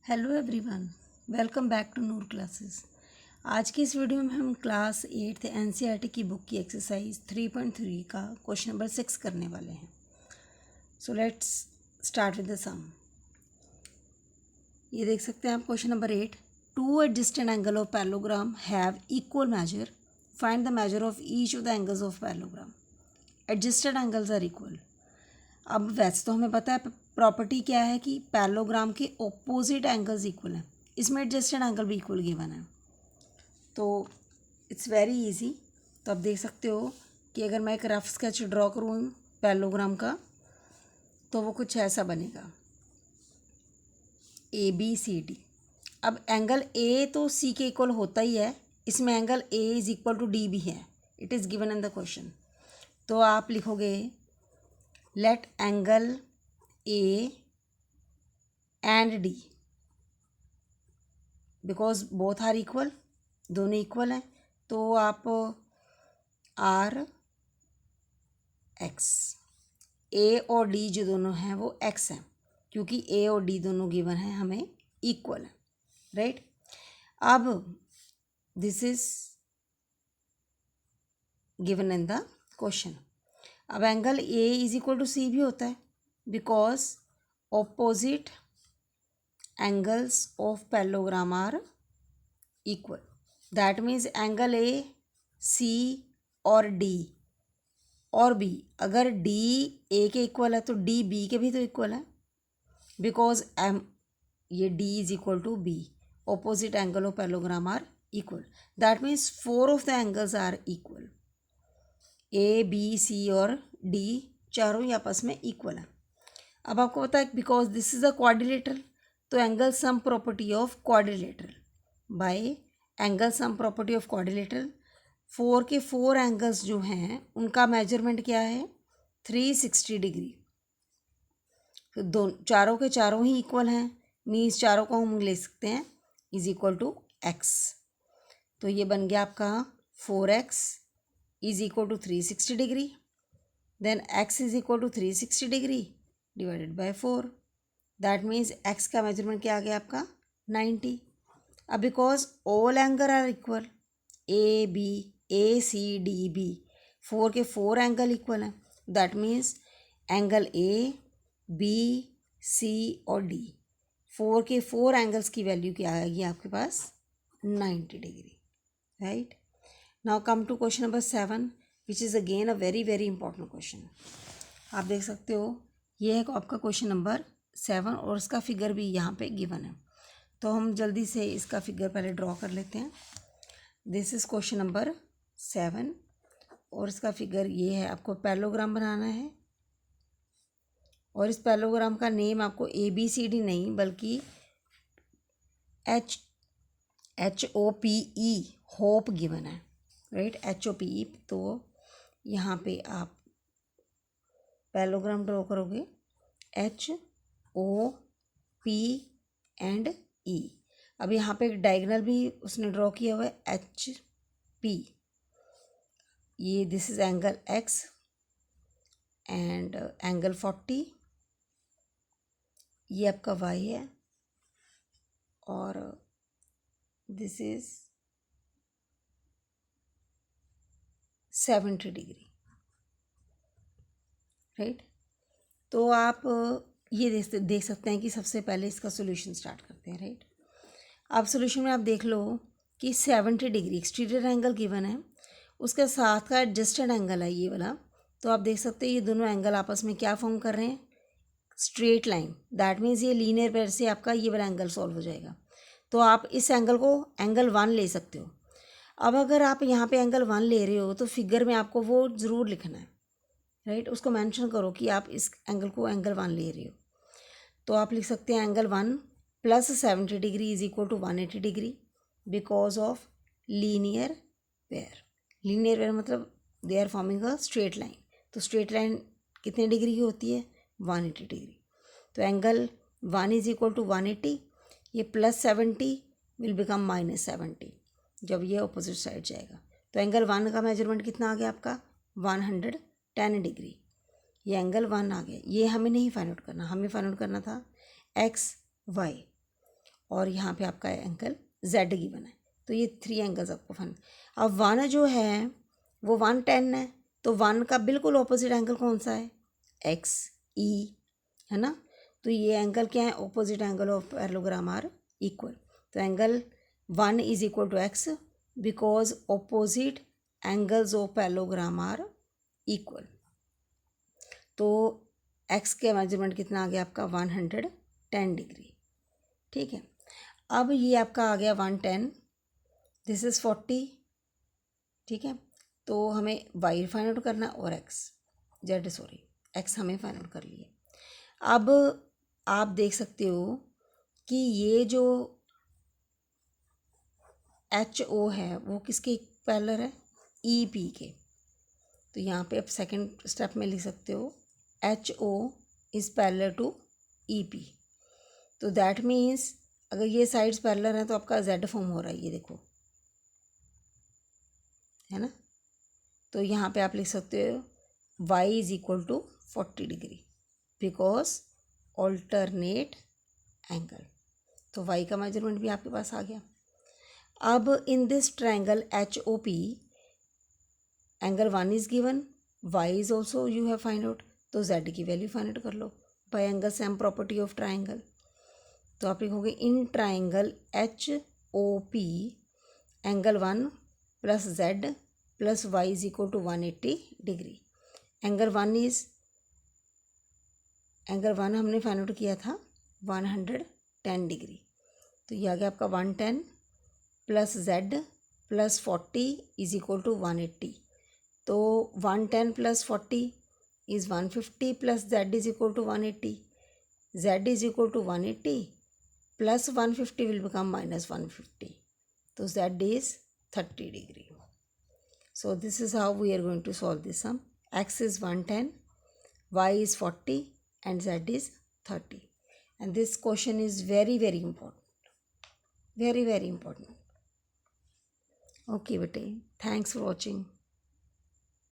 Hello everyone, welcome back to Noor classes. आज की इस वीडियो में हम क्लास 8th एनसीईआरटी की बुक की एक्सरसाइज 3.3 का क्वेश्चन नंबर 6 करने वाले हैं। So let's start with the sum. ये देख सकते हैं आप question number 8। Two adjacent angle of parallelogram have equal measure, find the measure of each of the angles of parallelogram. Adjacent angles are equal. अब वैसे तो हमें पता है प्रॉपर्टी क्या है कि पैरेललोग्राम के ऑपोजिट एंगल्स इक्वल हैं। इसमें एडजस्टेड एंगल भी इक्वल गिवन है, तो इट्स वेरी इजी। तो आप देख सकते हो कि अगर मैं एक रफ स्केच ड्रॉ करूँ पैरेललोग्राम का तो वो कुछ ऐसा बनेगा, ए बी सी डी। अब एंगल ए तो सी के इक्वल होता ही है, इसमें angle A is equal to D भी है, it is given in the question. तो आप लिखोगे let angle A and D, because both are equal, दोनों इक्वल हैं, तो आप आर एक्स, ए और डी जो दोनों हैं वो एक्स हैं, क्योंकि ए और डी दोनों गिवन हैं हमें इक्वल है, राइट। अब this is given in the question. अब angle A is equal to C भी होता है, because opposite angles of parallelogram are equal. That means angle A C और डी और बी, अगर डी ए के इक्वल है तो डी बी के भी तो इक्वल है, बिकॉज एम ये D is equal to B, opposite angle of parallelogram are equal. That means four of the angles are equal. A B C और डी चारों ही आपस में इक्वल है। अब आपको पता है because this is a quadrilateral, तो angle sum property of quadrilateral by angle sum property of quadrilateral, four के फोर एंगल्स जो हैं उनका मेजरमेंट क्या है 360 डिग्री। तो चारों के चारों ही इक्वल हैं, मीन्स चारों को हम ले सकते हैं इज इक्वल टू एक्स। तो ये बन गया आपका 4x is equal to 360 degree, then x is equal to 360 degree divided by 4। That means x का मेजरमेंट क्या आ गया आपका 90। अब because all angle are equal, A B A C D B, four के फोर एंगल इक्वल हैं, that means angle A B C और D, four के फोर एंगल्स की वैल्यू क्या आएगी आपके पास 90 degree, right. Now come to question number 7 which is again a very very important question. आप देख सकते हो ये है आपका क्वेश्चन नंबर 7 और इसका फिगर भी यहाँ पे गिवन है, तो हम जल्दी से इसका फिगर पहले ड्रॉ कर लेते हैं। दिस इज़ क्वेश्चन नंबर 7 और इसका फिगर ये है, आपको पैरेललोग्राम बनाना है और इस पैरेललोग्राम का नेम आपको ए बी सी डी नहीं बल्कि HOPE होप गिवन है, राइट, HOPE। तो यहाँ पे आप पैरेललोग्राम ड्रॉ करोगे HOP एंड E। अब यहाँ पे एक डायगोनल भी उसने ड्रॉ किया हुआ है HP। ये this is angle X and angle 40, ये आपका Y है और दिस इज 70 डिग्री, राइट। तो आप ये देख सकते हैं कि सबसे पहले इसका सोल्यूशन स्टार्ट करते हैं, राइट। अब सोल्यूशन में आप देख लो कि 70 डिग्री एक्सटीरियर एंगल गिवन है, उसके साथ का एडजस्टेड एंगल है ये वाला। तो आप देख सकते हैं ये दोनों एंगल आपस में क्या फॉर्म कर रहे हैं, स्ट्रेट लाइन। दैट मीन्स ये लीनियर पेयर से आपका ये वाला एंगल सॉल्व हो जाएगा। तो आप इस एंगल को एंगल 1 ले सकते हो। अब अगर आप यहाँ पे एंगल 1 ले रहे हो तो फिगर में आपको वो ज़रूर लिखना है, राइट, उसको मेंशन करो कि आप इस एंगल को एंगल 1 ले रहे हो। तो आप लिख सकते हैं angle 1 plus 70 degree is equal to 180 degree because of linear pair. Linear pair मतलब they are forming a straight line. तो स्ट्रेट लाइन कितने डिग्री की होती है 180 डिग्री। तो एंगल 1 इज इक्वल टू 180, ये प्लस 70 विल बिकम माइनस 70 जब ये अपोजिट साइड जाएगा। तो एंगल 1 का मेजरमेंट कितना आ गया आपका 110 डिग्री। ये एंगल 1 आ गया, ये हमें नहीं फाइंड आउट करना, हमें फाइंड आउट करना था XY। और यहाँ पे आपका एंगल जेड गिवन है। तो ये 3 एंगल्स आपको फाइंड। अब 1 जो है वो 110 है, तो 1 का बिल्कुल ऑपोजिट एंगल कौन सा है, एक्स ई, है ना। तो ये एंगल क्या है, opposite angle of parallelogram are equal. तो angle 1 is equal to X because opposite angles of parallelogram are equal. तो एक्स के मेजरमेंट कितना आ गया आपका 110 डिग्री, ठीक है। अब ये आपका आ गया 110, दिस इज़ 40, ठीक है। तो हमें वाई फाइंड आउट करना और एक्स हमें फाइंड आउट कर लिए। अब आप देख सकते हो कि ये जो एच ओ है वो किसके पैरेलल है, ई पी के। तो यहाँ पे आप सेकंड स्टेप में लिख सकते हो H O is parallel to E P. तो दैट मीन्स अगर ये साइड्स पैरेलल हैं तो आपका जेड फॉर्म हो रहा है, ये देखो, है ना। तो यहाँ पे आप लिख सकते हो y is equal to 40 degree because alternate angle. तो y का मेजरमेंट भी आपके पास आ गया। अब in this triangle H O P angle 1 is given, y is also you have find out. तो z की वैल्यू फाइंड आउट कर लो by angle sum property of triangle. तो आप लिखोगे in triangle H O P angle 1 plus z plus Y is equal to 180 degree. Angle 1 हमने find out किया था 110 डिग्री। तो ये आ गया आपका 110 plus z plus 40 is equal to 180। तो 110 plus 40 is 150 plus z is equal to 180। z is equal to 180 plus 150 will become minus 150। तो z is 30 degree. So this is how we are going to solve this sum. X is 110, y is 40 and z is 30. And this question is very, very important. Very, very important. Okay, bete. Thanks for watching.